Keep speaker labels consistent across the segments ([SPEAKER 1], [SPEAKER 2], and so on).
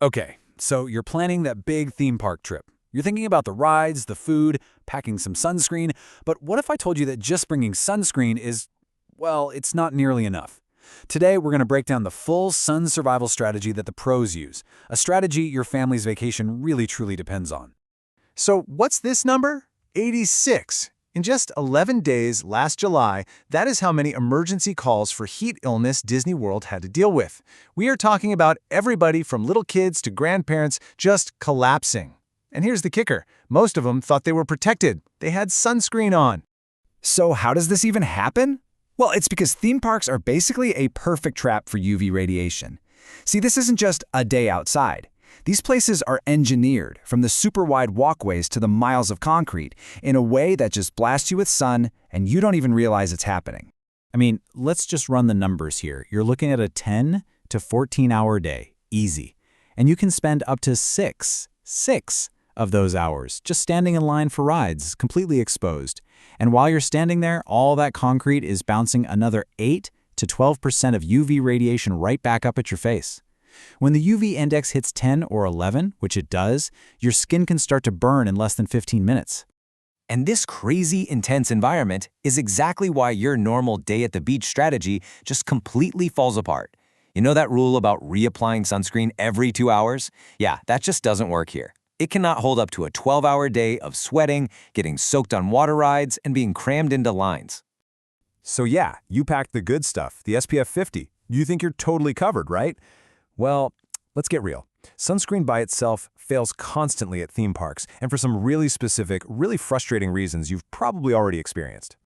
[SPEAKER 1] Okay, so you're planning that big theme park trip. You're thinking about the rides, the food, packing some sunscreen, but what if I told you that just bringing sunscreen is, well, it's not nearly enough? Today, we're going to break down the full sun survival strategy that the pros use, a strategy your family's vacation really truly depends on.
[SPEAKER 2] So what's this number? 86. In just 11 days last July, that is how many emergency calls for heat illness Disney World had to deal with. We are talking about everybody from little kids to grandparents just collapsing. And here's the kicker. Most of them thought they were protected. They had sunscreen on.
[SPEAKER 3] So how does this even happen? Well, it's because theme parks are basically a perfect trap for UV radiation. See, this isn't just a day outside. These places are engineered, from the super wide walkways to the miles of concrete, in a way that just blasts you with sun and you don't even realize it's happening.
[SPEAKER 1] I mean, let's just run the numbers here. You're looking at a 10 to 14-hour day, easy. And you can spend up to six of those hours just standing in line for rides, completely exposed. And while you're standing there, all that concrete is bouncing another 8 to 12% of UV radiation right back up at your face. When the UV index hits 10 or 11, which it does, your skin can start to burn in less than 15 minutes.
[SPEAKER 4] And this crazy, intense environment is exactly why your normal day at the beach strategy just completely falls apart. You know that rule about reapplying sunscreen every 2 hours? Yeah, that just doesn't work here. It cannot hold up to a 12-hour day of sweating, getting soaked on water rides, and being crammed into lines.
[SPEAKER 2] So yeah, you packed the good stuff, the SPF 50. You think you're totally covered, right? Well, let's get real. Sunscreen by itself fails constantly at theme parks, and for some really specific, really frustrating reasons you've probably already experienced.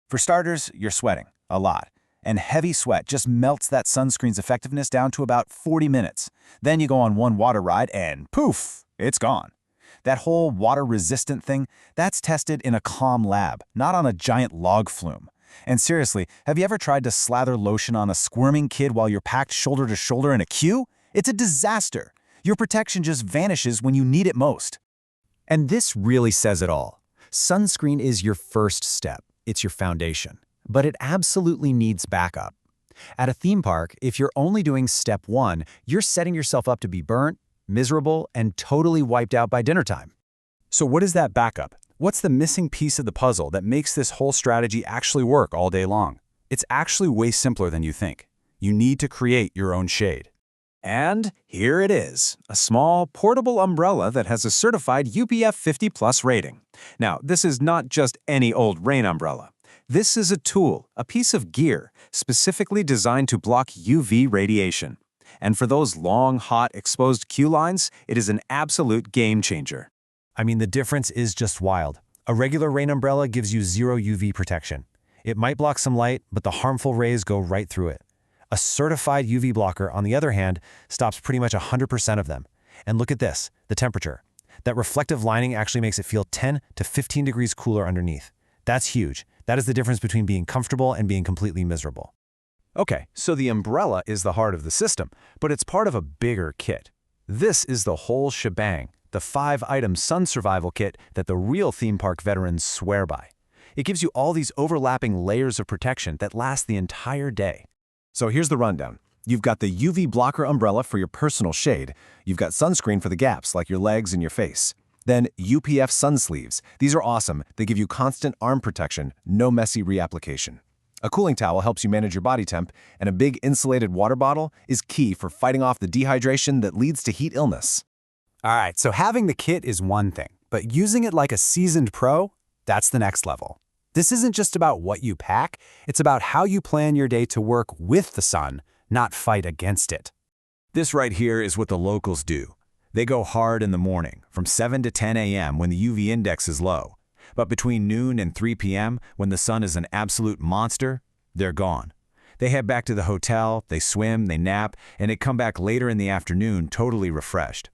[SPEAKER 5] For starters, you're sweating a lot, and heavy sweat just melts that sunscreen's effectiveness down to about 40 minutes. Then you go on one water ride and poof, it's gone. That whole water-resistant thing, that's tested in a calm lab, not on a giant log flume. And seriously, have you ever tried to slather lotion on a squirming kid while you're packed shoulder to shoulder in a queue? It's a disaster. Your protection just vanishes when you need it most.
[SPEAKER 2] And this really says it all. Sunscreen is your first step. It's your foundation. But it absolutely needs backup. At a theme park, if you're only doing step 1, you're setting yourself up to be burnt, miserable, and totally wiped out by dinner time. So what is that backup? What's the missing piece of the puzzle that makes this whole strategy actually work all day long? It's actually way simpler than you think. You need to create your own shade. And here it is, a small, portable umbrella that has a certified UPF 50+ rating. Now, this is not just any old rain umbrella. This is a tool, a piece of gear, specifically designed to block UV radiation. And for those long, hot, exposed queue lines, it is an absolute game changer. I mean, the difference is just wild. A regular rain umbrella gives you zero UV protection. It might block some light, but the harmful rays go right through it. A certified UV blocker, on the other hand, stops pretty much 100% of them. And look at this, the temperature. That reflective lining actually makes it feel 10 to 15 degrees cooler underneath. That's huge. That is the difference between being comfortable and being completely miserable. Okay, so the umbrella is the heart of the system, but it's part of a bigger kit. This is the whole shebang, the 5-item sun survival kit that the real theme park veterans swear by. It gives you all these overlapping layers of protection that last the entire day. So here's the rundown. You've got the UV blocker umbrella for your personal shade. You've got sunscreen for the gaps, like your legs and your face. Then UPF sun sleeves. These are awesome. They give you constant arm protection, no messy reapplication. A cooling towel helps you manage your body temp, and a big insulated water bottle is key for fighting off the dehydration that leads to heat illness.
[SPEAKER 3] All right, so having the kit is one thing, but using it like a seasoned pro, that's the next level. This isn't just about what you pack, it's about how you plan your day to work with the sun, not fight against it.
[SPEAKER 2] This right here is what the locals do. They go hard in the morning, from 7 to 10 a.m. when the UV index is low. But between noon and 3 p.m., when the sun is an absolute monster, they're gone. They head back to the hotel, they swim, they nap, and they come back later in the afternoon totally refreshed.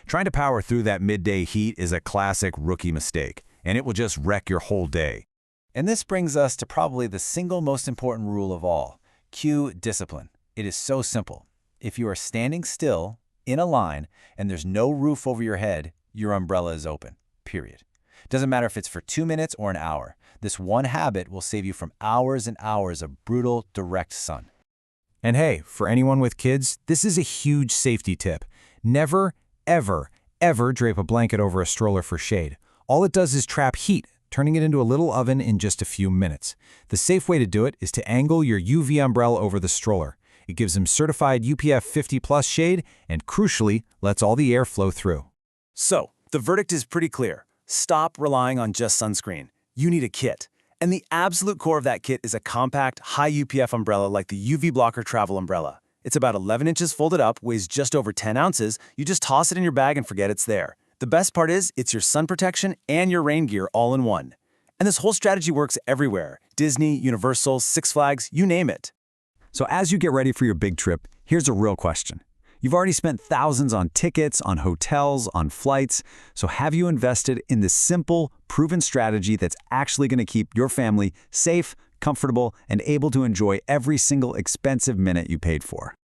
[SPEAKER 2] Trying to power through that midday heat is a classic rookie mistake, and it will just wreck your whole day.
[SPEAKER 5] And this brings us to probably the single most important rule of all, queue discipline. It is so simple. If you are standing still, in a line, and there's no roof over your head, your umbrella is open, period. Doesn't matter if it's for 2 minutes or an hour. This one habit will save you from hours and hours of brutal, direct sun.
[SPEAKER 2] And hey, for anyone with kids, this is a huge safety tip.
[SPEAKER 1] Never, ever, ever drape a blanket over a stroller for shade. All it does is trap heat, turning it into a little oven in just a few minutes. The safe way to do it is to angle your UV umbrella over the stroller. It gives them certified UPF 50+ shade and, crucially, lets all the air flow through.
[SPEAKER 5] So, the verdict is pretty clear. Stop relying on just sunscreen. You need a kit. And the absolute core of that kit is a compact, high UPF umbrella like the UV Blocker Travel Umbrella. It's about 11 inches folded up, weighs just over 10 ounces. You just toss it in your bag and forget it's there. The best part is, it's your sun protection and your rain gear all in one. And this whole strategy works everywhere. Disney, Universal, Six Flags, you name it.
[SPEAKER 2] So as you get ready for your big trip, here's a real question. You've already spent thousands on tickets, on hotels, on flights, so have you invested in this simple, proven strategy that's actually going to keep your family safe, comfortable, and able to enjoy every single expensive minute you paid for?